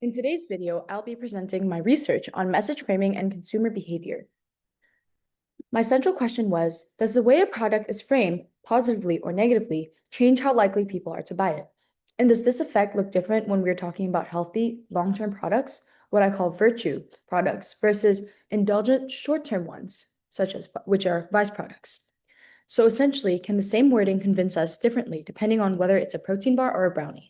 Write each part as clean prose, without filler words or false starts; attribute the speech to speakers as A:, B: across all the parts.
A: In today's video, I'll be presenting my research on message framing and consumer behavior. My central question was, does the way a product is framed, positively or negatively, change how likely people are to buy it? And does this effect look different when we're talking about healthy, long-term products, what I call virtue products, versus indulgent, short-term ones, which are vice products? So essentially, can the same wording convince us differently depending on whether it's a protein bar or a brownie?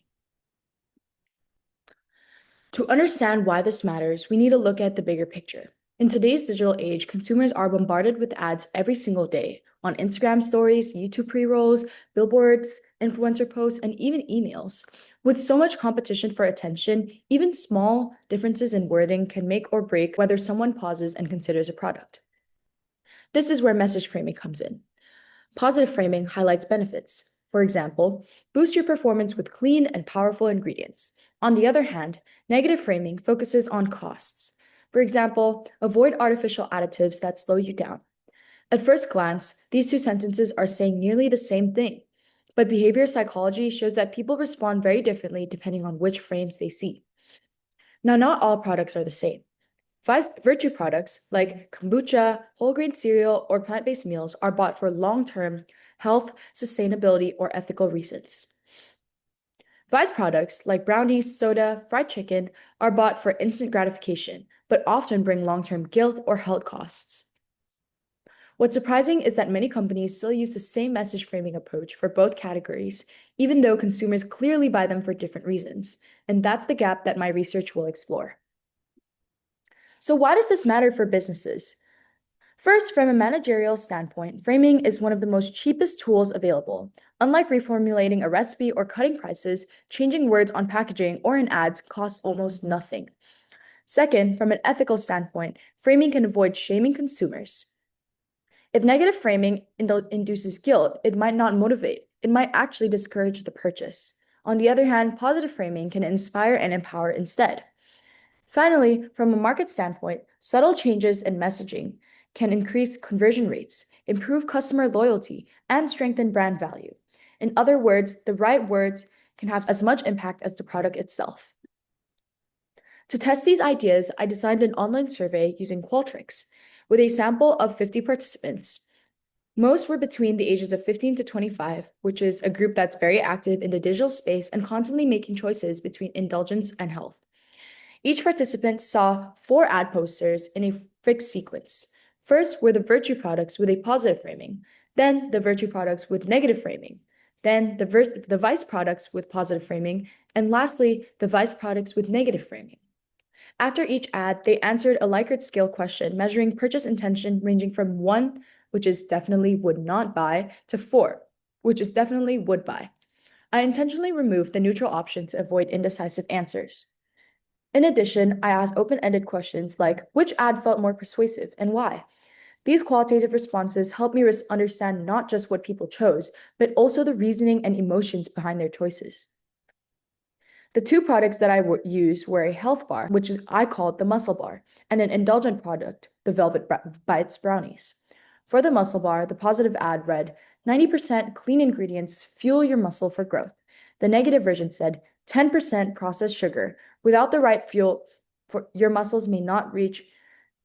A: To understand why this matters, we need to look at the bigger picture. In today's digital age, consumers are bombarded with ads every single day on Instagram stories, YouTube pre-rolls, billboards, influencer posts, and even emails. With so much competition for attention, even small differences in wording can make or break whether someone pauses and considers a product. This is where message framing comes in. Positive framing highlights benefits. For example, boost your performance with clean and powerful ingredients. On the other hand, negative framing focuses on costs. For example, avoid artificial additives that slow you down. At first glance, these two sentences are saying nearly the same thing, but behavioral psychology shows that people respond very differently depending on which frames they see. Now, not all products are the same. Virtue products like kombucha, whole grain cereal, or plant-based meals are bought for long-term health, sustainability, or ethical reasons. Vice products like brownies, soda, fried chicken are bought for instant gratification, but often bring long-term guilt or health costs. What's surprising is that many companies still use the same message framing approach for both categories, even though consumers clearly buy them for different reasons, and that's the gap that my research will explore. So why does this matter for businesses? First, from a managerial standpoint, framing is one of the most cheapest tools available. Unlike reformulating a recipe or cutting prices, changing words on packaging or in ads costs almost nothing. Second, from an ethical standpoint, framing can avoid shaming consumers. If negative framing induces guilt, it might not motivate. It might actually discourage the purchase. On the other hand, positive framing can inspire and empower instead. Finally, from a market standpoint, subtle changes in messaging can increase conversion rates, improve customer loyalty, and strengthen brand value. In other words, the right words can have as much impact as the product itself. To test these ideas, I designed an online survey using Qualtrics with a sample of 50 participants. Most were between the ages of 15 to 25, which is a group that's very active in the digital space and constantly making choices between indulgence and health. Each participant saw 4 ad posters in a fixed sequence. First were the virtue products with a positive framing, then the virtue products with negative framing, then the vice products with positive framing, and lastly, the vice products with negative framing. After each ad, they answered a Likert scale question measuring purchase intention ranging from 1, which is definitely would not buy, to 4, which is definitely would buy. I intentionally removed the neutral option to avoid indecisive answers. In addition, I asked open-ended questions like, which ad felt more persuasive and why? These qualitative responses help me understand not just what people chose, but also the reasoning and emotions behind their choices. The 2 products that I used were a health bar, which I called the muscle bar, and an indulgent product, the Velvet Bites brownies. For the muscle bar, the positive ad read, 90% clean ingredients fuel your muscle for growth. The negative version said, 10% processed sugar. Without the right fuel, your muscles may not reach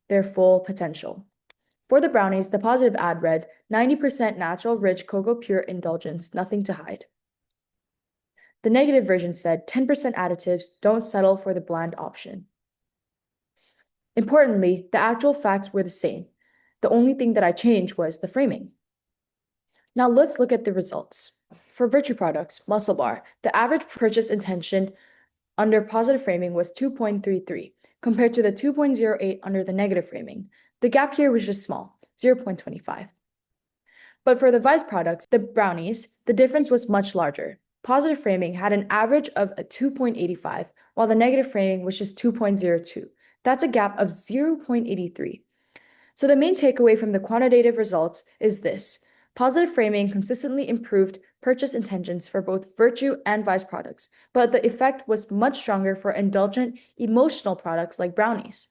A: their full potential. For the brownies, the positive ad read, 90% natural, rich, cocoa pure indulgence, nothing to hide. The negative version said, 10% additives, don't settle for the bland option. Importantly, the actual facts were the same. The only thing that I changed was the framing. Now let's look at the results. For virtue products, muscle bar, the average purchase intention under positive framing was 2.33, compared to the 2.08 under the negative framing. The gap here was just small, 0.25. But for the vice products, the brownies, the difference was much larger. Positive framing had an average of a 2.85, while the negative framing was just 2.02. That's a gap of 0.83. So the main takeaway from the quantitative results is this. Positive framing consistently improved purchase intentions for both virtue and vice products, but the effect was much stronger for indulgent, emotional products like brownies.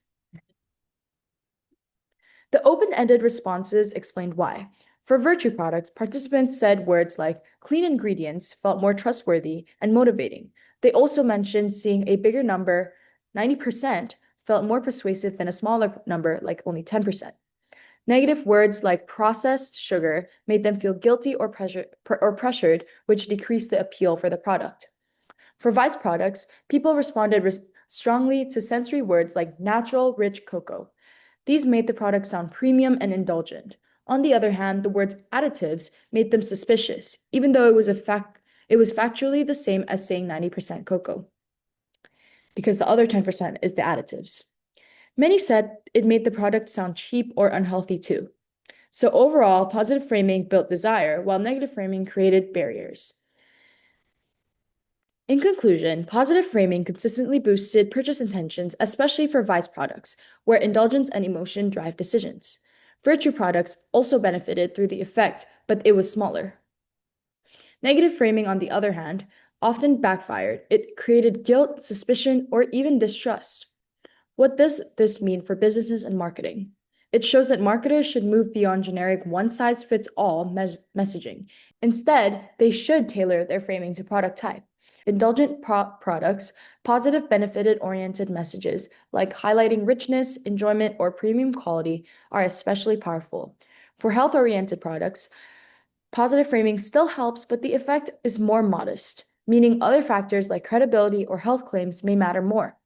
A: The open-ended responses explained why. For virtue products, participants said words like clean ingredients felt more trustworthy and motivating. They also mentioned seeing a bigger number 90% felt more persuasive than a smaller number, like only 10%. Negative words like processed sugar made them feel guilty or pressured, which decreased the appeal for the product. For Vice products, people responded strongly to sensory words like natural, rich cocoa. These made the product sound premium and indulgent. On the other hand, the words additives made them suspicious, even though it was factually the same as saying 90% cocoa, because the other 10% is the additives. Many said it made the product sound cheap or unhealthy too. So overall, positive framing built desire, while negative framing created barriers. In conclusion, positive framing consistently boosted purchase intentions, especially for Vice products, where indulgence and emotion drive decisions. Virtue products also benefited through the effect, but it was smaller. Negative framing, on the other hand, often backfired. It created guilt, suspicion, or even distrust. What does this mean for businesses and marketing? It shows that marketers should move beyond generic one-size-fits-all messaging. Instead, they should tailor their framing to product type. Indulgent products, positive benefited-oriented messages like highlighting richness, enjoyment, or premium quality are especially powerful. For health-oriented products, positive framing still helps, but the effect is more modest, meaning other factors like credibility or health claims may matter more.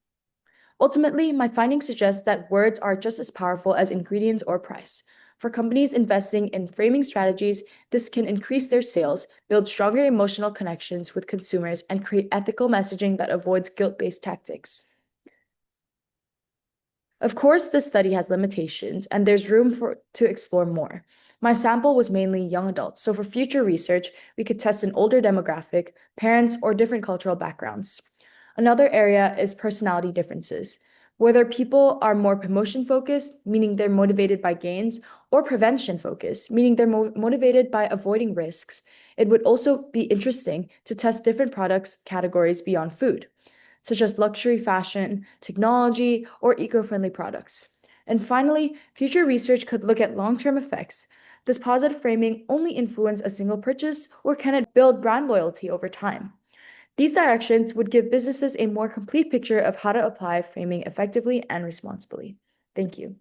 A: Ultimately, my findings suggest that words are just as powerful as ingredients or price. For companies investing in framing strategies, this can increase their sales, build stronger emotional connections with consumers, and create ethical messaging that avoids guilt-based tactics. Of course, this study has limitations, and there's room to explore more. My sample was mainly young adults, so for future research, we could test an older demographic, parents, or different cultural backgrounds. Another area is personality differences. Whether people are more promotion focused, meaning they're motivated by gains, or prevention focused, meaning they're motivated by avoiding risks. It would also be interesting to test different products categories beyond food, such as luxury fashion, technology, or eco-friendly products. And finally, future research could look at long-term effects. Does positive framing only influence a single purchase, or can it build brand loyalty over time? These directions would give businesses a more complete picture of how to apply framing effectively and responsibly. Thank you.